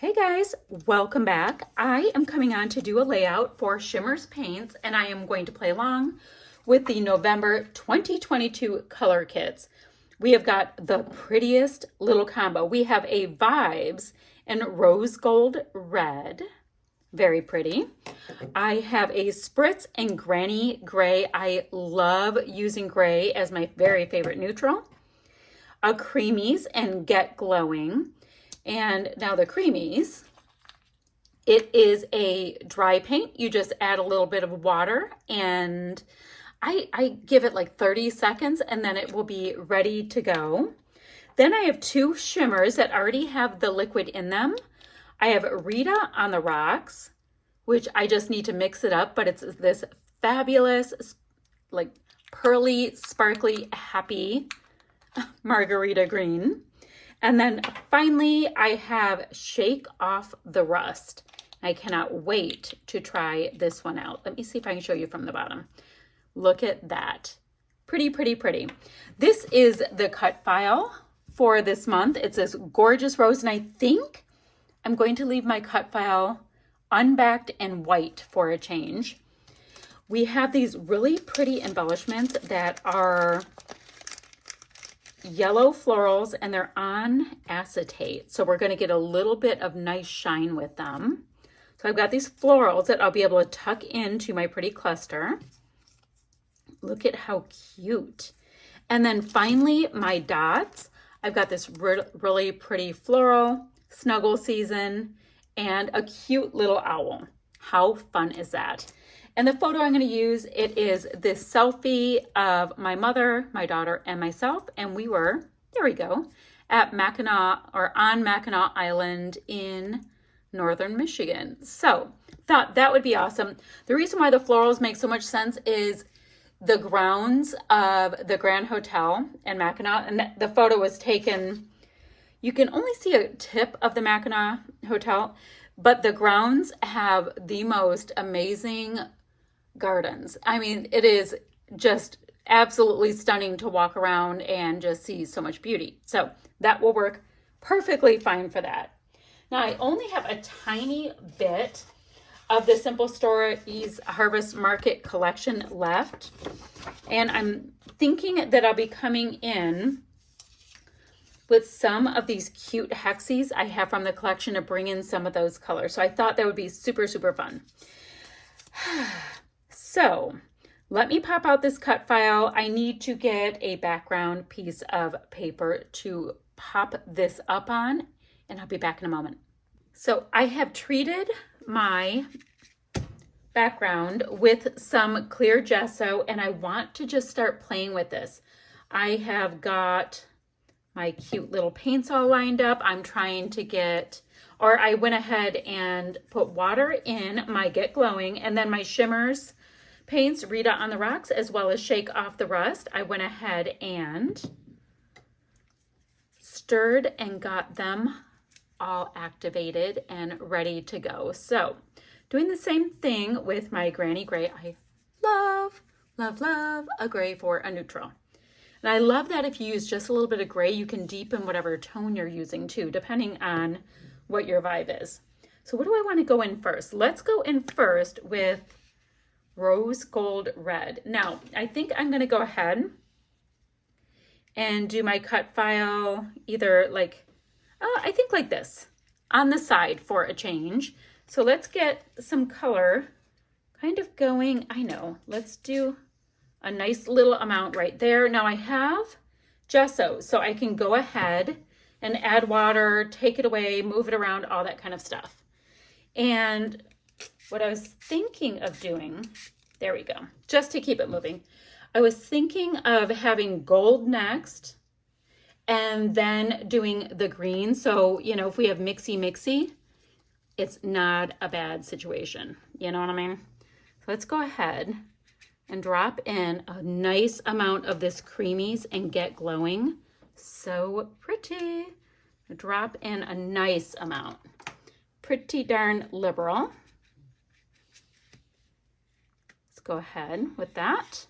Hey guys, welcome back. I am coming on to do a layout for Shimmerz paints, and I am going to play along with the November 2022 color kits. We have got the prettiest little combo. We have a Vibes in rose gold red, very pretty. I have a Spritz in granny gray. I love using gray as my very favorite neutral. A Creamies and Get Glowing. And now the Creamies, it is a dry paint. You just add a little bit of water and I give it like 30 seconds and then it will be ready to go. Then I have two Shimmerz that already have the liquid in them. I have Rita on the Rocks, which I just need to mix it up, but it's this fabulous, like pearly, sparkly, happy margarita green. And then finally, I have Shake Off the Rust. I cannot wait to try this one out. Let me see if I can show you from the bottom. Look at that. Pretty, pretty, pretty. This is the cut file for this month. It's this gorgeous rose, and I think I'm going to leave my cut file unbacked and white for a change. We have these really pretty embellishments that are yellow florals and they're on acetate. So we're going to get a little bit of nice shine with them. So I've got these florals that I'll be able to tuck into my pretty cluster. Look at how cute. And then finally my dots. I've got this really pretty floral, snuggle season, and a cute little owl. How fun is that? And the photo I'm going to use, it is this selfie of my mother, my daughter, and myself. And we were, there we go, at Mackinac, or on Mackinac Island in northern Michigan. So thought that would be awesome. The reason why the florals make so much sense is the grounds of the Grand Hotel in Mackinac. And the photo was taken, you can only see a tip of the Mackinac Hotel, but the grounds have the most amazing gardens. I mean, it is just absolutely stunning to walk around and just see so much beauty. So that will work perfectly fine for that. Now I only have a tiny bit of the Simple Stories Harvest Market collection left. And I'm thinking that I'll be coming in with some of these cute hexies I have from the collection to bring in some of those colors. So I thought that would be super, super fun. So let me pop out this cut file. I need to get a background piece of paper to pop this up on, and I'll be back in a moment. So I have treated my background with some clear gesso, and I want to just start playing with this. I have got my cute little paints all lined up. I'm trying to get, or I went ahead and put water in my Get Glowing, and then my Shimmerz paints, Rita on the Rocks, as well as Shake Off the Rust. I went ahead and stirred and got them all activated and ready to go. So doing the same thing with my Granny Gray. I love, love, love a gray for a neutral. And I love that if you use just a little bit of gray, you can deepen whatever tone you're using too, depending on what your vibe is. So what do I want to go in first? Let's go in first with Rose Gold Red. Now, I think I'm going to go ahead and do my cut file either like, I think like this, on the side for a change. So let's get some color kind of going. I know, let's do a nice little amount right there. Now I have gesso, so I can go ahead and add water, take it away, move it around, all that kind of stuff. And what I was thinking of doing, there we go, just to keep it moving. I was thinking of having gold next and then doing the green. So, you know, if we have mixy, it's not a bad situation. You know what I mean? So let's go ahead and drop in a nice amount of this Creamies and Get Glowing. So pretty. Drop in a nice amount. Pretty darn liberal. Let's go ahead with that.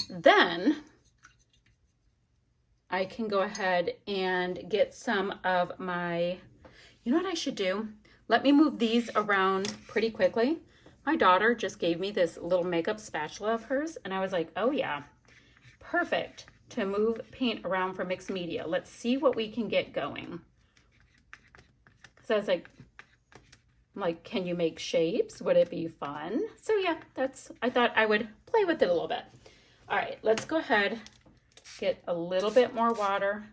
Then I can go ahead and get some of my, you know what I should do? Let me move these around pretty quickly. My daughter just gave me this little makeup spatula of hers, and I was like, oh yeah, perfect to move paint around for mixed media. Let's see what we can get going. So I was like, can you make shapes? Would it be fun? So yeah, I thought I would play with it a little bit. All right, let's go ahead, get a little bit more water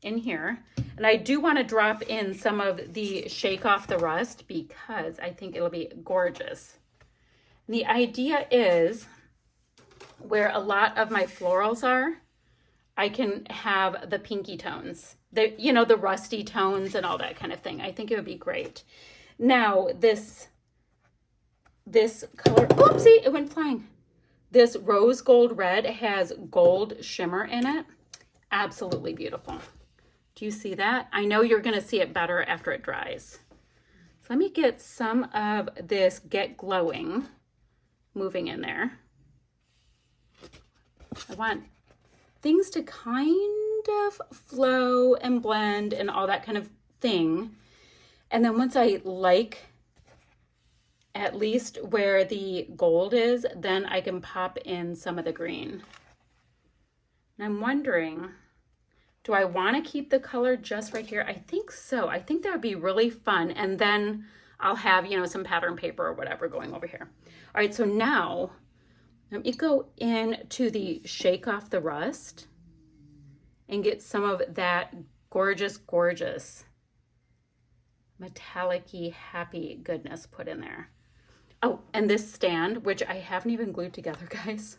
in here. And I do want to drop in some of the Shake Off the Rust because I think it'll be gorgeous. And the idea is where a lot of my florals are, I can have the pinky tones, the rusty tones and all that kind of thing. I think it would be great. Now this color, oopsie, it went flying. This rose gold red has gold shimmer in it. Absolutely beautiful. Do you see that? I know you're going to see it better after it dries. So let me get some of this Get Glowing moving in there. I want things to kind of flow and blend and all that kind of thing. And then once I like at least where the gold is, then I can pop in some of the green. And I'm wondering, do I want to keep the color just right here? I think so. I think that would be really fun. And then I'll have, some pattern paper or whatever going over here. All right, so now let me go into the Shake Off the Rust and get some of that gorgeous, gorgeous metallic-y, happy goodness put in there. Oh, and this stand, which I haven't even glued together, guys.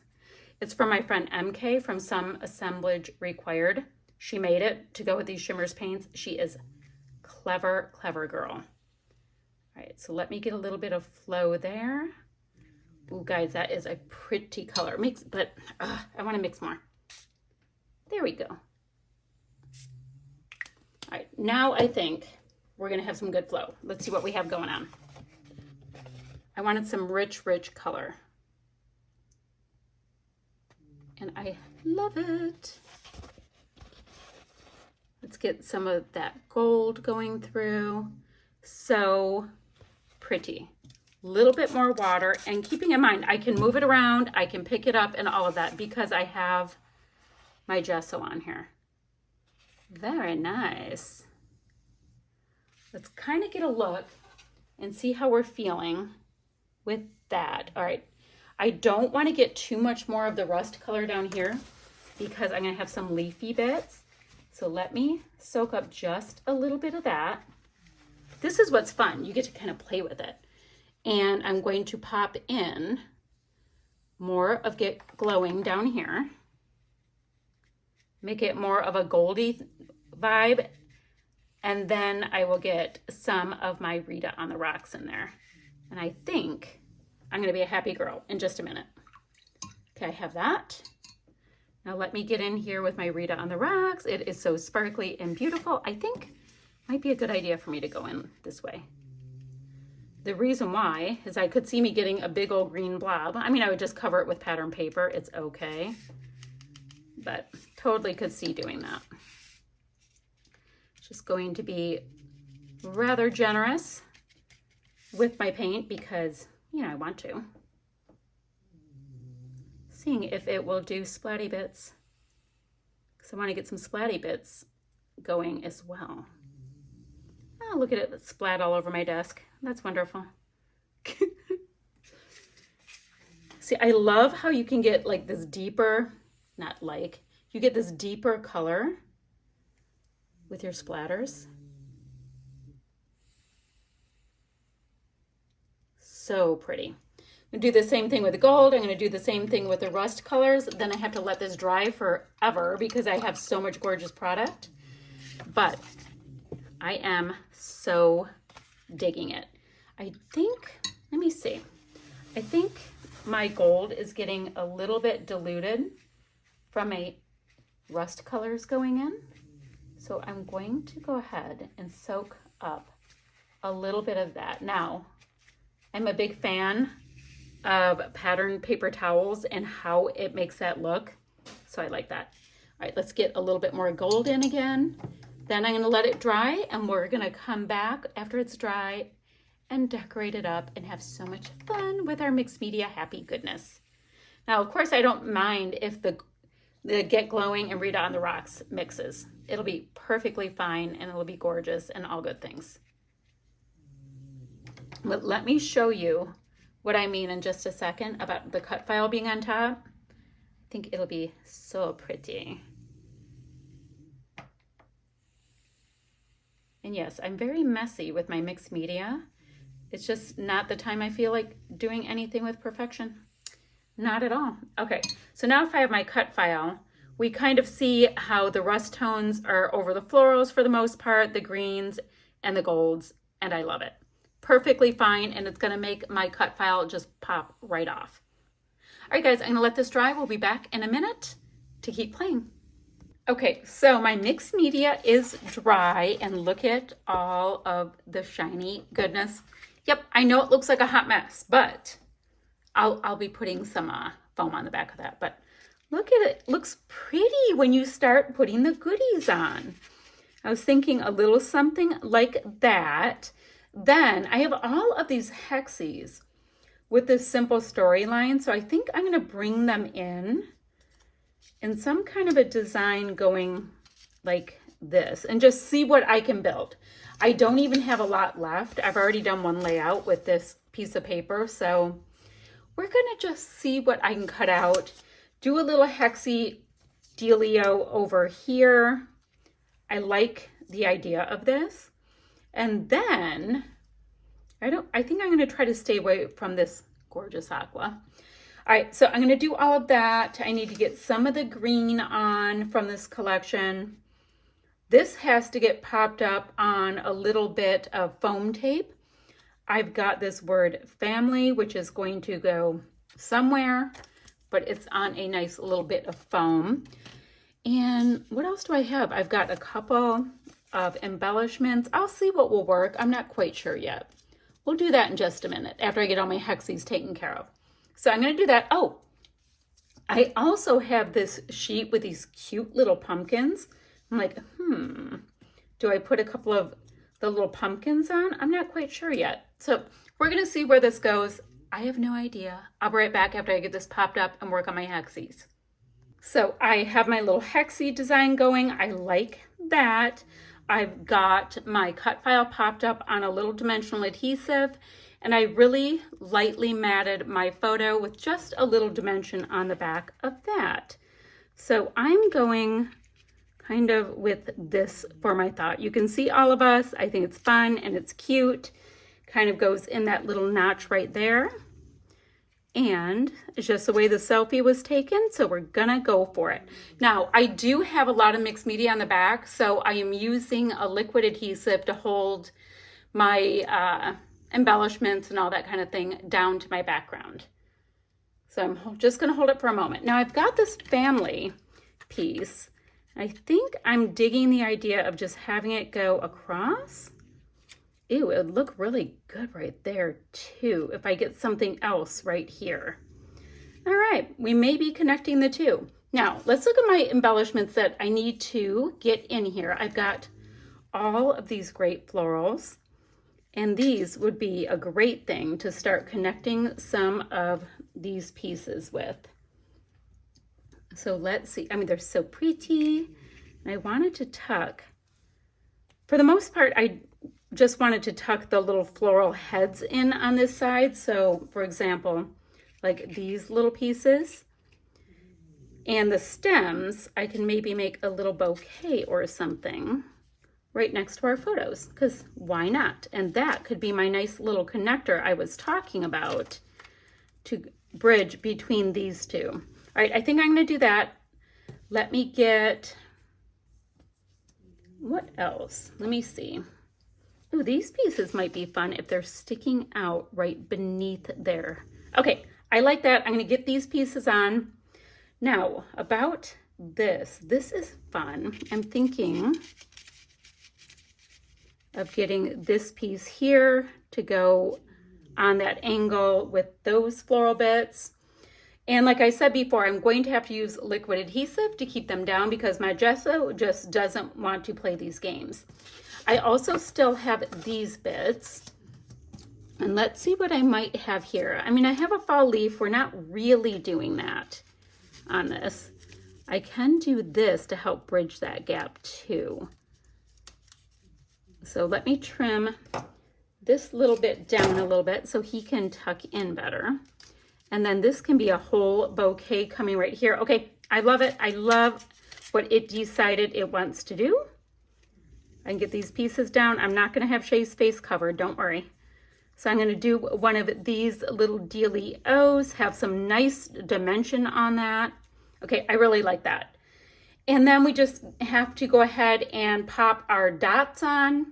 It's from my friend MK from Some Assemblage Required. She made it to go with these Shimmerz paints. She is clever, clever girl. All right, so let me get a little bit of flow there. Ooh, guys, that is a pretty color. But I want to mix more. There we go. All right, now I think we're going to have some good flow. Let's see what we have going on. I wanted some rich, rich color. And I love it. Let's get some of that gold going through. So pretty. A little bit more water, and keeping in mind, I can move it around, I can pick it up and all of that because I have my gesso on here. Very nice. Let's kind of get a look and see how we're feeling with that. All right, I don't want to get too much more of the rust color down here because I'm going to have some leafy bits. So let me soak up just a little bit of that. This is what's fun. You get to kind of play with it. And I'm going to pop in more of Get Glowing down here. Make it more of a goldy vibe. And then I will get some of my Rita on the Rocks in there. And I think I'm going to be a happy girl in just a minute. Okay, I have that. Now let me get in here with my Rita on the Rocks. It is so sparkly and beautiful. I think it might be a good idea for me to go in this way. The reason why is I could see me getting a big old green blob. I mean, I would just cover it with pattern paper. It's okay. But totally could see doing that. Just going to be rather generous with my paint because, I want to. Seeing if it will do splatty bits. Because I want to get some splatty bits going as well. Oh, look at it splat all over my desk. That's wonderful. See, I love how you can get like this deeper, you get this deeper color with your splatters. So pretty. I'm going to do the same thing with the gold. I'm going to do the same thing with the rust colors. Then I have to let this dry forever because I have so much gorgeous product. But I am so digging it. I think, let me see. I think my gold is getting a little bit diluted from my rust colors going in. So I'm going to go ahead and soak up a little bit of that. Now, I'm a big fan of pattern paper towels and how it makes that look. So I like that. All right, let's get a little bit more gold in again. Then I'm going to let it dry, and we're going to come back after it's dry and decorate it up and have so much fun with our mixed media happy goodness. Now, of course, I don't mind if the Get Glowing and Rita on the Rocks mixes. It'll be perfectly fine, and it'll be gorgeous and all good things. But let me show you what I mean in just a second about the cut file being on top. I think it'll be so pretty. And yes, I'm very messy with my mixed media. It's just not the time I feel like doing anything with perfection. Not at all. Okay, so now if I have my cut file, we kind of see how the rust tones are over the florals for the most part, the greens and the golds, and I love it. Perfectly fine, and it's gonna make my cut file just pop right off. All right, guys, I'm gonna let this dry. We'll be back in a minute to keep playing. Okay, so my mixed media is dry, and look at all of the shiny goodness. Yep, I know it looks like a hot mess, but I'll be putting some foam on the back of that. But look at it, looks pretty when you start putting the goodies on. I was thinking a little something like that. Then I have all of these hexes with this simple storyline, so I think I'm gonna bring them in some kind of a design going like this and just see what I can build. I don't even have a lot left. I've already done one layout with this piece of paper, so we're gonna just see what I can cut out, do a little hexy dealio over here. I like the idea of this. And then I think I'm gonna try to stay away from this gorgeous aqua. All right, so I'm gonna do all of that. I need to get some of the green on from this collection. This has to get popped up on a little bit of foam tape. I've got this word family, which is going to go somewhere, but it's on a nice little bit of foam. And what else do I have? I've got a couple of embellishments. I'll see what will work. I'm not quite sure yet. We'll do that in just a minute after I get all my hexes taken care of. So I'm going to do that. Oh, I also have this sheet with these cute little pumpkins. I'm like, do I put a couple of the little pumpkins on? I'm not quite sure yet. So we're going to see where this goes. I have no idea. I'll be right back after I get this popped up and work on my hexes. So I have my little hexie design going. I like that. I've got my cut file popped up on a little dimensional adhesive, and I really lightly matted my photo with just a little dimension on the back of that. So I'm going kind of with this for my thought. You can see all of us. I think it's fun and it's cute. Kind of goes in that little notch right there. And it's just the way the selfie was taken, so we're gonna go for it. Now, I do have a lot of mixed media on the back, so I am using a liquid adhesive to hold my embellishments and all that kind of thing down to my background. So I'm just gonna hold it for a moment. Now, I've got this family piece. I think I'm digging the idea of just having it go across. Ew, it would look really good right there too if I get something else right here. All right, we may be connecting the two. Now, let's look at my embellishments that I need to get in here. I've got all of these great florals, and these would be a great thing to start connecting some of these pieces with. So let's see. I mean, they're so pretty. And I wanted to tuck. For the most part, I just wanted to tuck the little floral heads in on this side. So for example, like these little pieces and the stems, I can maybe make a little bouquet or something right next to our photos, because why not? And that could be my nice little connector I was talking about to bridge between these two. All right, I think I'm going to do that. Let me get, what else? Let me see. Ooh, these pieces might be fun if they're sticking out right beneath there. Okay, I like that. I'm going to get these pieces on. Now, about this is fun. I'm thinking of getting this piece here to go on that angle with those floral bits. And like I said before, I'm going to have to use liquid adhesive to keep them down because my gesso just doesn't want to play these games. I also still have these bits. And let's see what I might have here. I mean, I have a fall leaf. We're not really doing that on this. I can do this to help bridge that gap too. So let me trim this little bit down a little bit so he can tuck in better. And then this can be a whole bouquet coming right here. Okay, I love it. I love what it decided it wants to do. I can get these pieces down. I'm not gonna have Shay's face covered, don't worry. So I'm gonna do one of these little dealy O's, have some nice dimension on that. Okay, I really like that. And then we just have to go ahead and pop our dots on.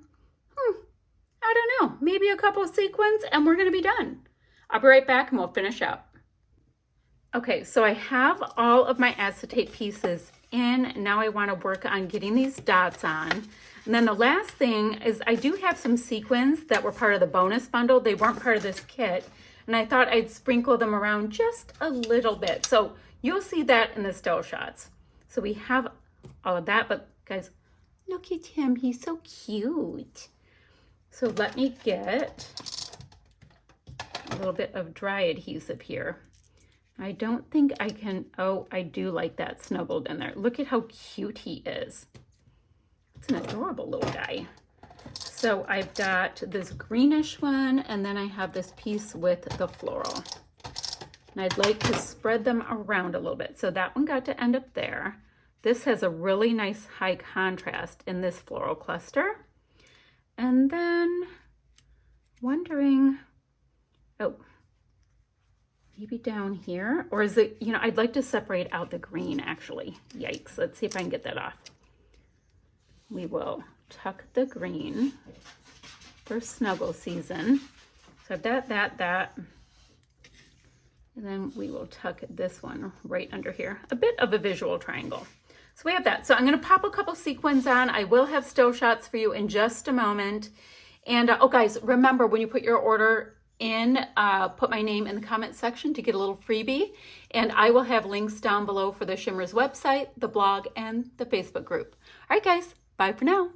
I don't know, maybe a couple of sequins and we're gonna be done. I'll be right back and we'll finish up. Okay, so I have all of my acetate pieces in. Now I wanna work on getting these dots on. And then the last thing is I do have some sequins that were part of the bonus bundle. They weren't part of this kit. And I thought I'd sprinkle them around just a little bit. So you'll see that in the still shots. So we have all of that, but guys, look at him, he's so cute. So let me get a little bit of dry adhesive here. I don't think I can, oh, I do like that snuggled in there. Look at how cute he is. It's an adorable little guy. So I've got this greenish one, and then I have this piece with the floral. And I'd like to spread them around a little bit. So that one got to end up there. This has a really nice high contrast in this floral cluster. And then wondering, oh, maybe down here, or is it, you know, I'd like to separate out the green actually. Yikes, let's see if I can get that off. We will tuck the green for snuggle season. So I've got that. And then we will tuck this one right under here. A bit of a visual triangle. So we have that. So I'm gonna pop a couple sequins on. I will have still shots for you in just a moment. And oh guys, remember when you put your order in, put my name in the comment section to get a little freebie. And I will have links down below for the Shimmerz website, the blog, and the Facebook group. All right guys, bye for now.